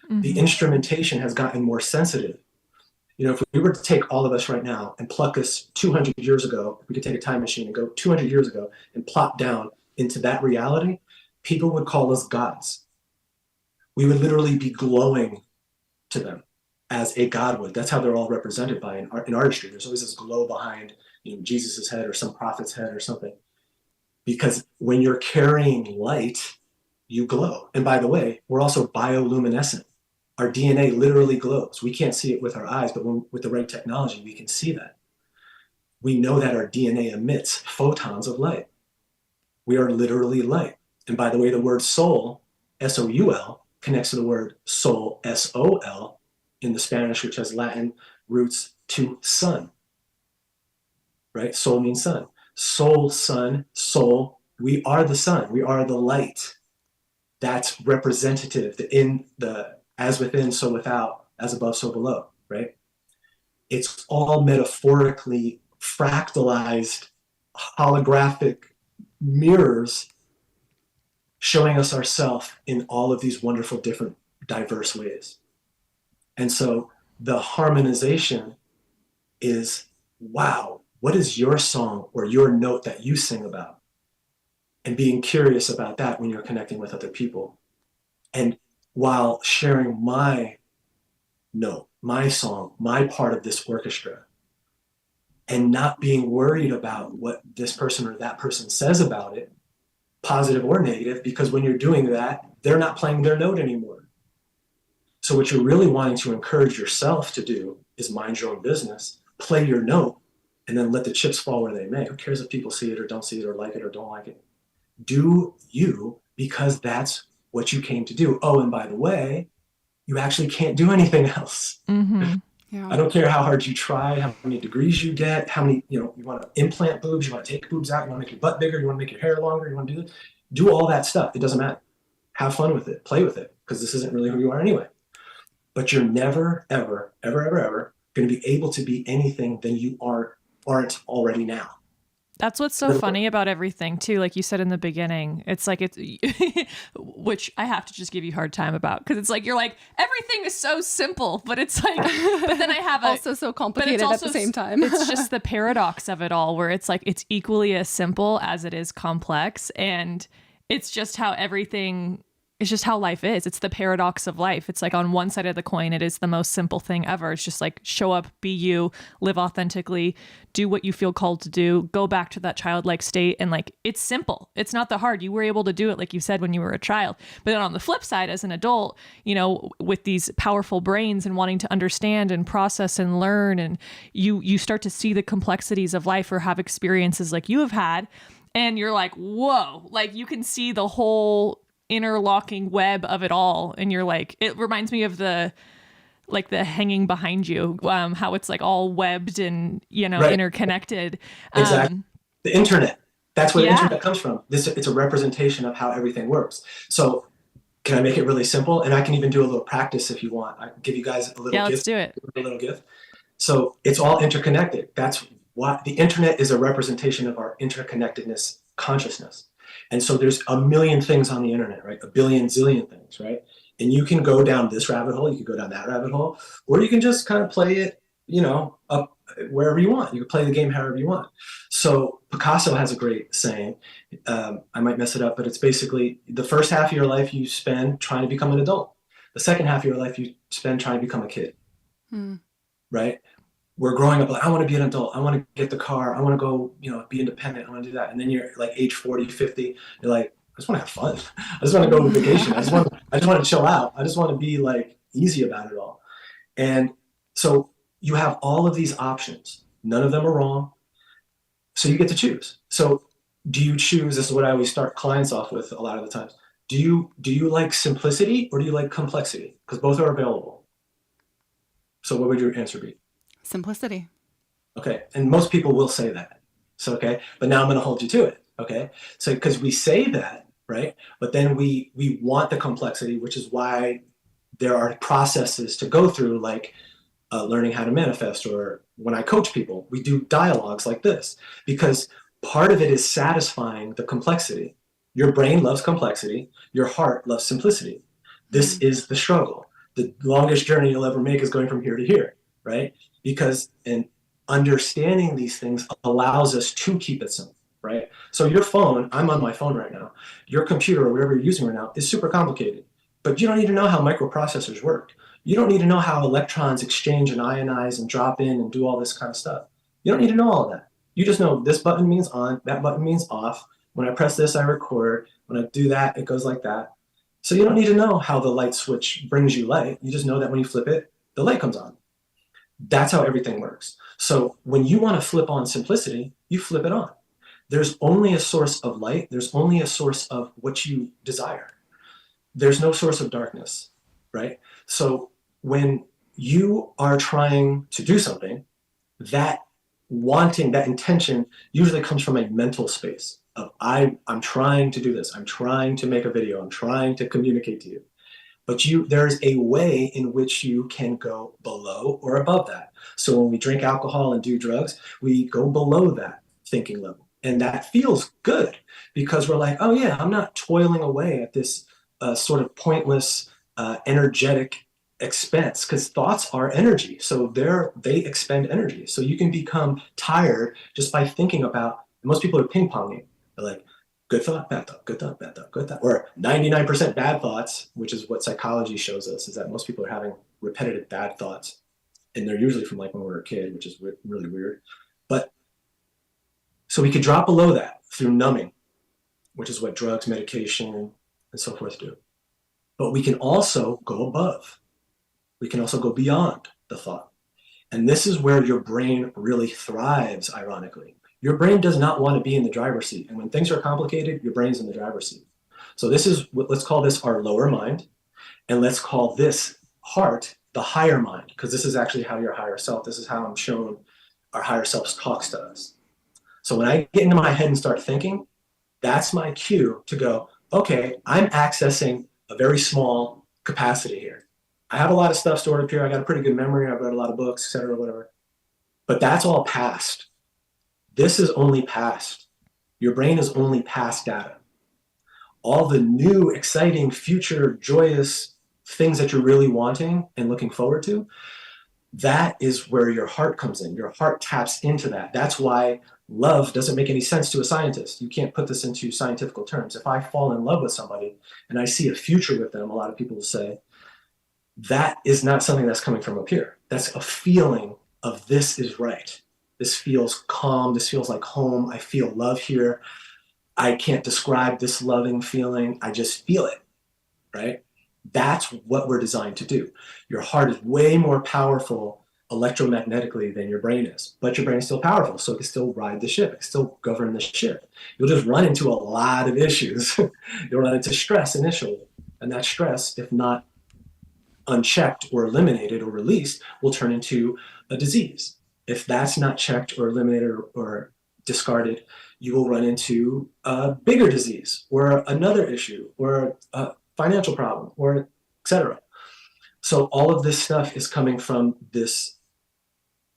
The instrumentation has gotten more sensitive. If we were to take all of us right now and pluck us 200 years ago, if we could take a time machine and go 200 years ago and plop down into that reality, people would call us gods. We would literally be glowing to them as a god would. That's how they're all represented by in artistry. There's always this glow behind Jesus's head or some prophet's head or something. Because when you're carrying light, you glow. And by the way, we're also bioluminescent. Our DNA literally glows. We can't see it with our eyes, but with the right technology, we can see that. We know that our DNA emits photons of light. We are literally light. And by the way, the word soul, S-O-U-L, connects to the word sol, S-O-L, in the Spanish, which has Latin roots to sun, right? Sol means sun. Soul, sun, soul, we are the sun. We are the light. that's representative in the as within, so without, as above, so below, right? It's all metaphorically fractalized holographic mirrors showing us ourselves in all of these wonderful, different, diverse ways. And so the harmonization is, wow, what is your song or your note that you sing about? And being curious about that when you're connecting with other people. And while sharing my note, my song, my part of this orchestra, and not being worried about what this person or that person says about it, positive or negative, because when you're doing that, they're not playing their note anymore. So what you're really wanting to encourage yourself to do is mind your own business, play your note, and then let the chips fall where they may. Who cares if people see it or don't see it or like it or don't like it? Do you, because that's what you came to do. Oh, and by the way, you actually can't do anything else. Mm-hmm. Yeah. I don't care how hard you try, how many degrees you get, how many, you want to implant boobs, you want to take boobs out, you want to make your butt bigger, you want to make your hair longer, you want to do all that stuff. It doesn't matter. Have fun with it, play with it, because this isn't really who you are anyway. But you're never, ever, ever, ever, ever going to be able to be anything than you aren't already now. That's what's so funny about everything too. Like you said in the beginning, it's like which I have to just give you a hard time about, because it's like, you're like, everything is so simple, but it's like, but then I have also so complicated at the same time. It's just the paradox of it all, where it's like, it's equally as simple as it is complex. And it's just how it's just how life is. It's the paradox of life. It's like, on one side of the coin, it is the most simple thing ever. It's just like, show up, be you, live authentically, do what you feel called to do, go back to that childlike state. And like, it's simple. It's not that hard. You were able to do it, like you said, when you were a child. But then on the flip side, as an adult, with these powerful brains and wanting to understand and process and learn, and you start to see the complexities of life or have experiences like you have had. And you're like, whoa, like you can see the whole interlocking web of it all, and you're like, it reminds me of the hanging behind you, how it's like all webbed and Right. interconnected. Exactly. The internet, that's where the internet comes from. It's a representation of how everything works. So can I make it really simple? And I can even do a little practice if you want. I can give you guys a little gift. Let's do it. A little gift. So it's all interconnected. That's what the internet is, a representation of our interconnectedness consciousness. And so there's a million things on the internet, right? A billion zillion things, right? And you can go down this rabbit hole, you can go down that rabbit hole, or you can just kind of play it, up wherever you want. You can play the game however you want. So Picasso has a great saying, I might mess it up, but it's basically, the first half of your life you spend trying to become an adult. The second half of your life you spend trying to become a kid, right? We're growing up like, I want to be an adult. I want to get the car. I want to go, be independent. I want to do that. And then you're like age 40, 50. You're like, I just want to have fun. I just want to go on vacation. I just want to chill out. I just want to be like easy about it all. And so you have all of these options. None of them are wrong. So you get to choose. So do you choose? This is what I always start clients off with a lot of the times. Do you like simplicity or do you like complexity? Because both are available. So what would your answer be? Simplicity. Okay. And most people will say that. So, okay. But now I'm going to hold you to it. Okay. So, because we say that, right? But then we want the complexity, which is why there are processes to go through, like learning how to manifest, or when I coach people, we do dialogues like this, because part of it is satisfying the complexity. Your brain loves complexity. Your heart loves simplicity. This is the struggle. The longest journey you'll ever make is going from here to here, right? Because understanding these things allows us to keep it simple, right? So your phone, I'm on my phone right now, your computer or whatever you're using right now is super complicated, but you don't need to know how microprocessors work. You don't need to know how electrons exchange and ionize and drop in and do all this kind of stuff. You don't need to know all of that. You just know this button means on, that button means off. When I press this, I record. When I do that, it goes like that. So you don't need to know how the light switch brings you light. You just know that when you flip it, the light comes on. That's how everything works. So when you want to flip on simplicity, you flip it on. There's only a source of light. There's only a source of what you desire. There's no source of darkness, right? So when you are trying to do something, that wanting, that intention usually comes from a mental space. of I'm trying to do this. I'm trying to make a video. I'm trying to communicate to you. But there's a way in which you can go below or above that. So when we drink alcohol and do drugs, we go below that thinking level. And that feels good because we're like, oh yeah, I'm not toiling away at this sort of pointless, energetic expense, because thoughts are energy. So they expend energy. So you can become tired just by thinking about, most people are ping ponging. They're like, good thought, bad thought, good thought, bad thought, good thought, or 99% bad thoughts, which is what psychology shows us, is that most people are having repetitive bad thoughts. And they're usually from like when we were a kid, which is really weird. But so we could drop below that through numbing, which is what drugs, medication, and so forth do. But we can also go above. We can also go beyond the thought. And this is where your brain really thrives, ironically. Your brain does not want to be in the driver's seat. And when things are complicated, your brain's in the driver's seat. So this is let's call this our lower mind. And let's call this heart the higher mind, because this is actually how your higher self, this is how I'm shown our higher self talks to us. So when I get into my head and start thinking, that's my cue to go, okay, I'm accessing a very small capacity here. I have a lot of stuff stored up here. I got a pretty good memory. I've read a lot of books, et cetera, whatever. But that's all past. This is only past. Your brain is only past data. All the new, exciting, future, joyous things that you're really wanting and looking forward to, that is where your heart comes in. Your heart taps into that. That's why love doesn't make any sense to a scientist. You can't put this into scientific terms. If I fall in love with somebody and I see a future with them, a lot of people will say, that is not something that's coming from up here. That's a feeling of this is right. This feels calm. This feels like home. I feel love here. I can't describe this loving feeling. I just feel it, right? That's what we're designed to do. Your heart is way more powerful electromagnetically than your brain is, but your brain is still powerful, so it can still ride the ship. It can still govern the ship. You'll just run into a lot of issues. You'll run into stress initially, and that stress, if not unchecked or eliminated or released, will turn into a disease. If that's not checked or eliminated or discarded, you will run into a bigger disease or another issue or a financial problem or etc. So all of this stuff is coming from this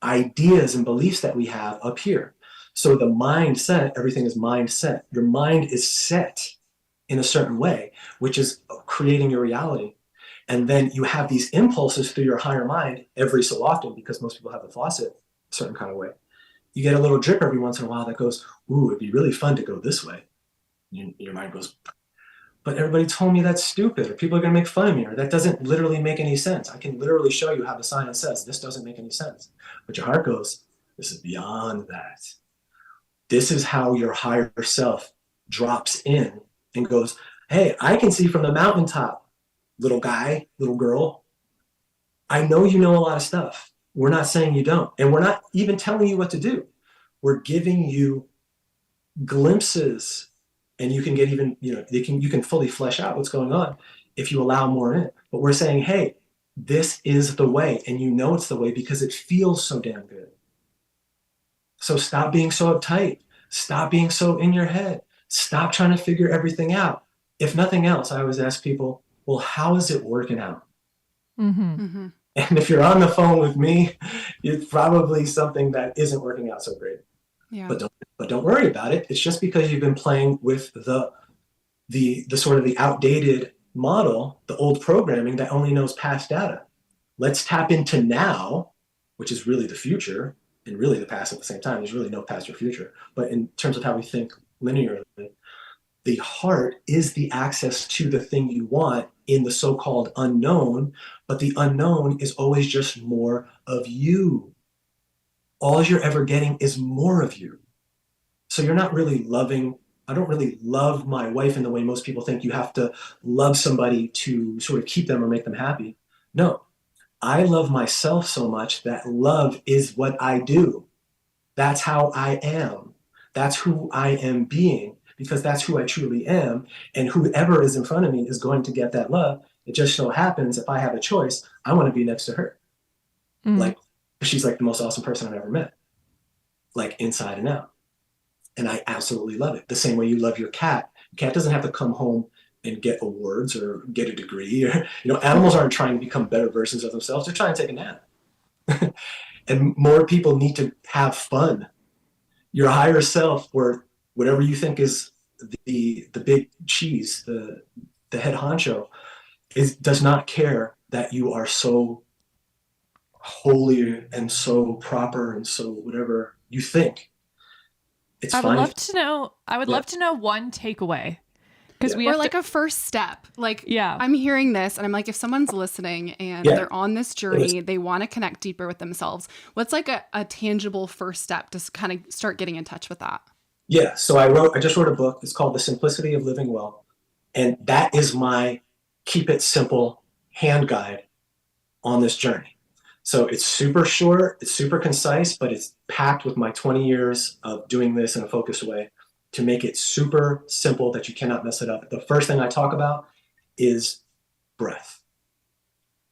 ideas and beliefs that we have up here. So the mindset, everything is mindset. Your mind is set in a certain way, which is creating your reality. And then you have these impulses through your higher mind every so often, because most people have the faucet a certain kind of way. You get a little drip every once in a while that goes, ooh, it'd be really fun to go this way. Your mind goes, but everybody told me that's stupid, or people are going to make fun of me, or that doesn't literally make any sense. I can literally show you how the sign says this doesn't make any sense. But your heart goes, this is beyond that. This is how your higher self drops in and goes, hey, I can see from the mountaintop, little guy, little girl. I know you know a lot of stuff. We're not saying you don't. And we're not even telling you what to do. We're giving you glimpses, and you can get even, you can fully flesh out what's going on if you allow more in. But we're saying, hey, this is the way, and you know it's the way because it feels so damn good. So stop being so uptight. Stop being so in your head. Stop trying to figure everything out. If nothing else, I always ask people, well, how is it working out? Mm-hmm. Mm-hmm. And if you're on the phone with me, it's probably something that isn't working out so great. Yeah. But don't worry about it. It's just because you've been playing with the sort of the outdated model, the old programming that only knows past data. Let's tap into now, which is really the future and really the past at the same time. There's really no past or future. But in terms of how we think linearly, the heart is the access to the thing you want in the so-called unknown, but the unknown is always just more of you. All you're ever getting is more of you. So you're not really loving. I don't really love my wife in the way most people think you have to love somebody to sort of keep them or make them happy. No, I love myself so much that love is what I do. That's how I am. That's who I am being, because that's who I truly am. And whoever is in front of me is going to get that love. It just so happens if I have a choice, I want to be next to her. Mm. Like, she's like the most awesome person I've ever met, like inside and out. And I absolutely love it. The same way you love your cat. The cat doesn't have to come home and get awards or get a degree. Or, animals aren't trying to become better versions of themselves. They're trying to take a nap. And more people need to have fun. Your higher self, or whatever you think is the big cheese, the head honcho, does not care that you are so holy and so proper and so whatever you think. It's I would fine. love to know. I would Yeah. love to know one takeaway, because Yeah. we Or have like to. a first step. Like, Yeah. I'm hearing this and I'm like, if someone's listening and Yeah. they're on this journey, they want to connect deeper with themselves, what's like a tangible first step to kind of start getting in touch with that? Yeah. So I just wrote a book. It's called The Simplicity of Living Well. And that is my keep it simple hand guide on this journey. So it's super short, it's super concise, but it's packed with my 20 years of doing this in a focused way to make it super simple that you cannot mess it up. The first thing I talk about is breath.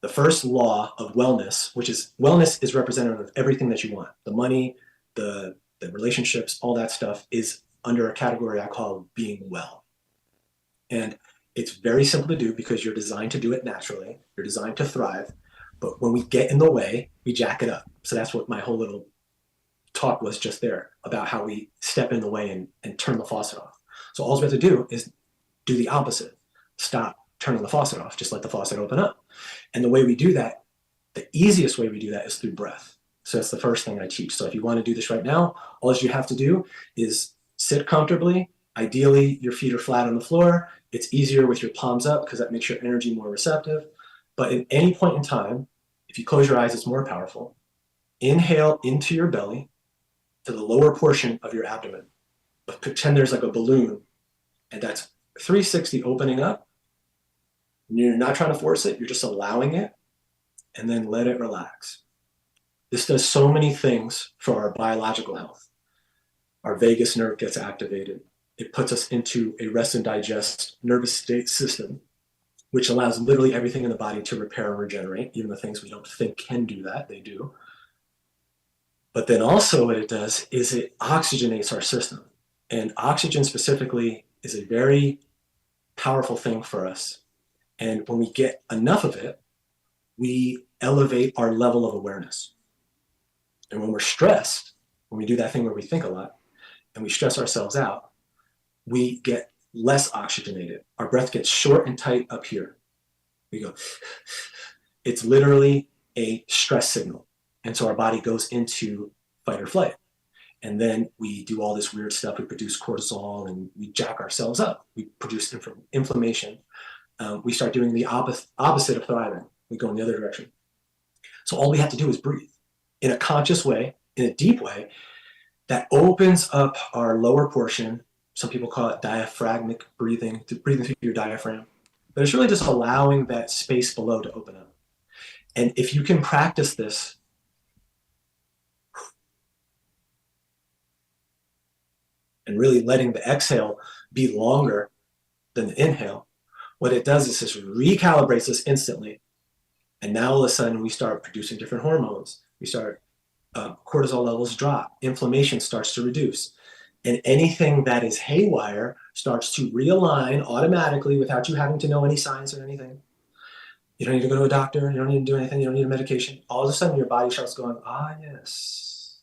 The first law of wellness, which is wellness is representative of everything that you want. The money, the relationships, all that stuff is under a category I call being well. And it's very simple to do because you're designed to do it naturally. You're designed to thrive. But when we get in the way, we jack it up. So that's what my whole little talk was just there about how we step in the way and turn the faucet off. So all we have to do is do the opposite. Stop turning the faucet off. Just let the faucet open up. And the way we do that, the easiest way we do that is through breath. So that's the first thing I teach. So if you want to do this right now, all you have to do is sit comfortably. Ideally, your feet are flat on the floor. It's easier with your palms up because that makes your energy more receptive. But at any point in time, if you close your eyes, it's more powerful. Inhale into your belly to the lower portion of your abdomen. But pretend there's like a balloon, and that's 360 opening up. You're not trying to force it, you're just allowing it, and then let it relax. This does so many things for our biological health. Our vagus nerve gets activated. It puts us into a rest and digest nervous state system, which allows literally everything in the body to repair and regenerate. Even the things we don't think can do that, they do. But then also what it does is it oxygenates our system. And oxygen specifically is a very powerful thing for us. And when we get enough of it, we elevate our level of awareness. And when we're stressed, when we do that thing where we think a lot and we stress ourselves out, we get less oxygenated. Our breath gets short and tight up here. We go, it's literally a stress signal. And so our body goes into fight or flight. And then we do all this weird stuff. We produce cortisol and we jack ourselves up. We produce inflammation. We start doing the opposite of thriving. We go in the other direction. So all we have to do is breathe in a conscious way, in a deep way, that opens up our lower portion. Some people call it diaphragmatic breathing, breathing through your diaphragm. But it's really just allowing that space below to open up. And if you can practice this, and really letting the exhale be longer than the inhale, what it does is just recalibrates us instantly. And now all of a sudden we start producing different hormones. We start, cortisol levels drop, inflammation starts to reduce. And anything that is haywire starts to realign automatically without you having to know any science or anything. You don't need to go to a doctor. You don't need to do anything. You don't need a medication. All of a sudden your body starts going, yes.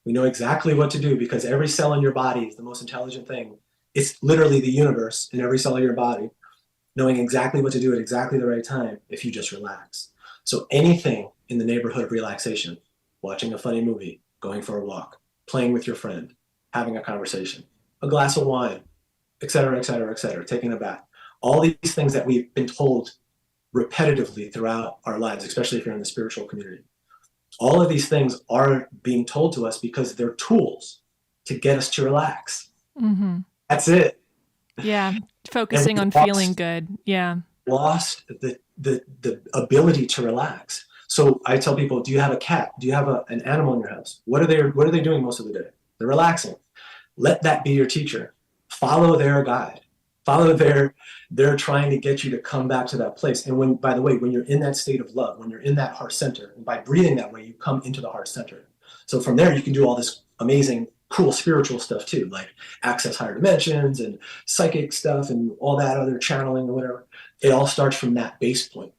We know exactly what to do because every cell in your body is the most intelligent thing. It's literally the universe in every cell of your body, knowing exactly what to do at exactly the right time if you just relax. So anything in the neighborhood of relaxation, watching a funny movie, going for a walk, playing with your friend, having a conversation, a glass of wine, et cetera, et cetera, et cetera, taking a bath. All these things that we've been told repetitively throughout our lives, especially if you're in the spiritual community. All of these things are being told to us because they're tools to get us to relax. Mm-hmm. That's it. Yeah. Focusing on feeling good. Yeah. Lost the ability to relax. So I tell people, do you have a cat? Do you have an animal in your house? What are they doing most of the day? They're relaxing. Let that be your teacher. Follow their guide. Follow they're trying to get you to come back to that place. And when, by the way, when you're in that state of love, when you're in that heart center, and by breathing that way, you come into the heart center. So from there, you can do all this amazing cool spiritual stuff too, like access higher dimensions and psychic stuff and all that other channeling or whatever. It all starts from that base point.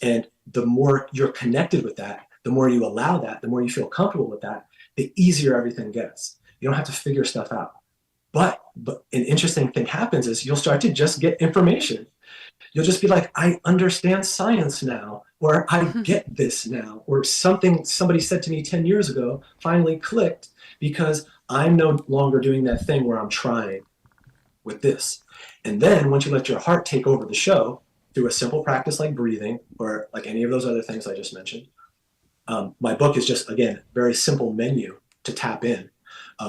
And the more you're connected with that, the more you allow that, the more you feel comfortable with that, the easier everything gets. You don't have to figure stuff out. But an interesting thing happens is you'll start to just get information. You'll just be like, I understand science now, or I get this now, or something somebody said to me 10 years ago finally clicked because I'm no longer doing that thing where I'm trying with this. And then once you let your heart take over the show through a simple practice like breathing or like any of those other things I just mentioned, my book is just, again, very simple menu to tap in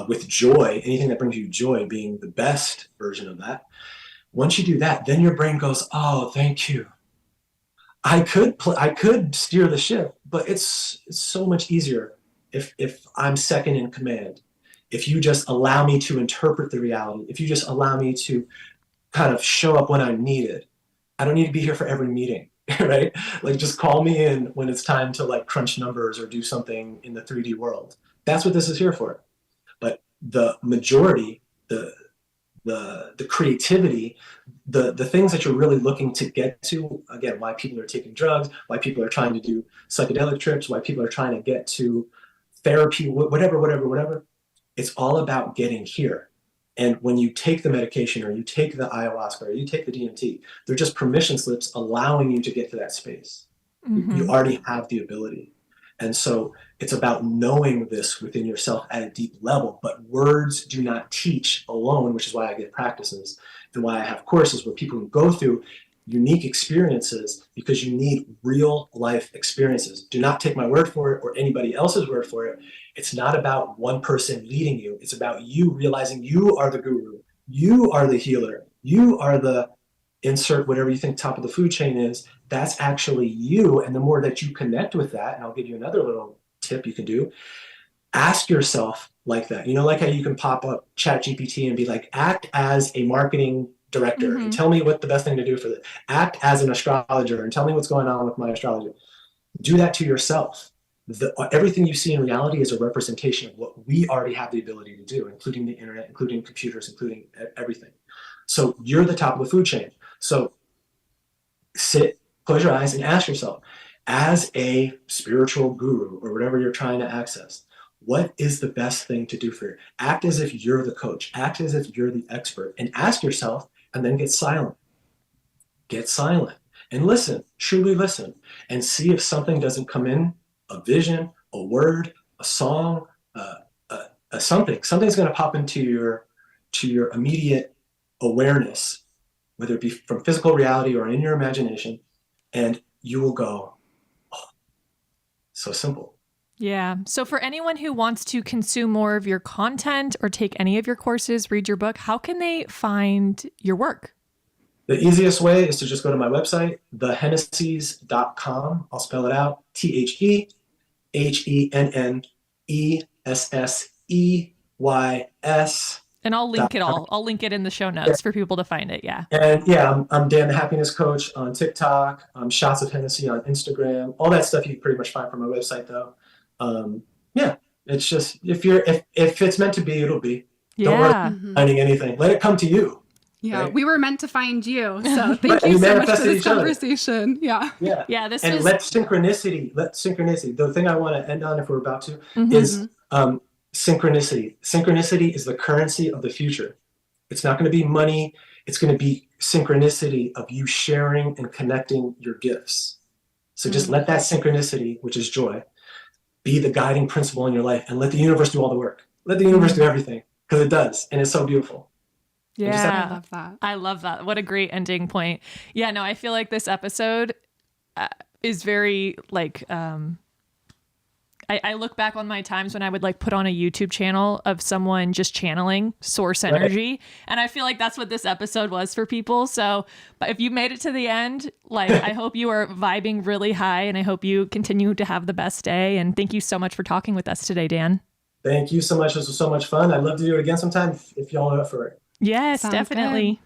with joy, anything that brings you joy being the best version of that. Once you do that, then your brain goes, oh, thank you. I could steer the ship, but it's so much easier if I'm second in command. If you just allow me to interpret the reality, if you just allow me to kind of show up when I'm needed. I don't need to be here for every meeting, right? Like just call me in when it's time to like crunch numbers or do something in the 3D world. That's what this is here for. But the majority, the creativity, the things that you're really looking to get to, again, why people are taking drugs, why people are trying to do psychedelic trips, why people are trying to get to therapy, whatever. It's all about getting here. And when you take the medication or you take the ayahuasca or you take the DMT, they're just permission slips allowing you to get to that space. You already have the ability. And so it's about knowing this within yourself at a deep level, but words do not teach alone, which is why I get practices and why I have courses where people can go through unique experiences because you need real life experiences. Do not take my word for it or anybody else's word for it. It's not about one person leading you. It's about you realizing you are the guru. You are the healer. You are the insert whatever you think top of the food chain is. That's actually you. And the more that you connect with that, and I'll give you another little tip you can do, ask yourself like that. You know, like how you can pop up ChatGPT and be like, act as a marketing director and tell me what the best thing to do for this. Act as an astrologer and tell me what's going on with my astrology. Do that to yourself. Everything you see in reality is a representation of what we already have the ability to do, including the internet, including computers, including everything. So you're the top of the food chain. So sit, close your eyes and ask yourself, as a spiritual guru or whatever you're trying to access, what is the best thing to do for you? Act as if you're the coach. Act as if you're the expert and ask yourself and then get silent. Get silent and listen, truly listen and see if something doesn't come in, a vision, a word, a song, something. Something's going to pop into your immediate awareness, whether it be from physical reality or in your imagination, and you will go, oh, so simple. Yeah. So for anyone who wants to consume more of your content or take any of your courses, read your book, how can they find your work? The easiest way is to just go to my website, thehennesseys.com. I'll spell it out, TheHennesseys. And I'll link it all. I'll link it in the show notes for people to find it. Yeah. And yeah, I'm Dan the Happiness Coach on TikTok. Shots of Hennessy on Instagram. All that stuff you can pretty much find from my website, though. Yeah, it's just if it's meant to be, it'll be. Don't worry about finding anything. Let it come to you. Yeah, right? We were meant to find you. So thank you so much for this conversation. Yeah. Yeah. Yeah. And let synchronicity. The thing I want to end on, if we're about to, is synchronicity. Synchronicity is the currency of the future. It's not going to be money. It's going to be synchronicity of you sharing and connecting your gifts. So just let that synchronicity, which is joy, be the guiding principle in your life and let the universe do all the work. Let the universe do everything because it does. And it's so beautiful. Yeah. I love that. I love that. What a great ending point. Yeah, no, I feel like this episode is very like, I look back on my times when I would like put on a YouTube channel of someone just channeling source energy. Right. And I feel like that's what this episode was for people. So but if you made it to the end, like I hope you are vibing really high and I hope you continue to have the best day. And thank you so much for talking with us today, Dan. Thank you so much. This was so much fun. I'd love to do it again sometime if y'all are up for it. Yes, Sounds definitely. Good.